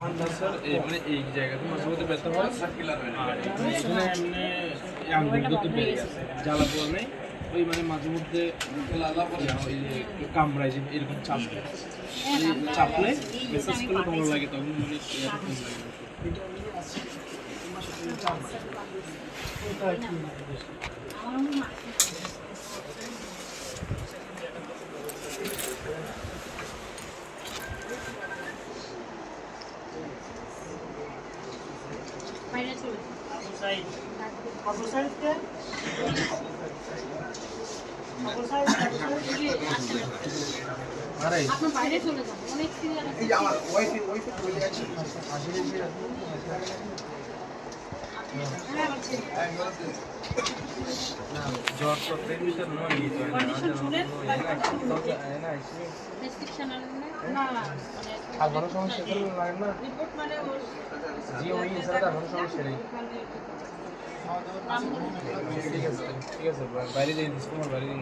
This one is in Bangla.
স্যার মানে এই জায়গাতে মাঝে মধ্যে ব্যথা হয় আর এখানে এমনি আঙ্গুলগুলোতে বেড়ে গেছে জ্বালা পোড়া নেই ওই মানে মাঝে মধ্যে ওই কামড়ায় যে এরকম চাপ চাপলে মেসেজ করলে ভালো লাগে তখন মানে বাইরে চলে আপনার বাইরে চলে যান অনেক সিরিয়াল আছে আমার ওয়াইফ চলে আছে জ্বর তো প্রেগনেন্ট নয় কন্ডিশন শুনে প্রেসক্রিপশন না আর ভালো সমস্যা করে লাগে না রিপোর্ট মানে ওর জি ওই স্যার ভালো সমস্যা নেই ঠিক আছে বাইরে যাই তোমার বাইরে যাই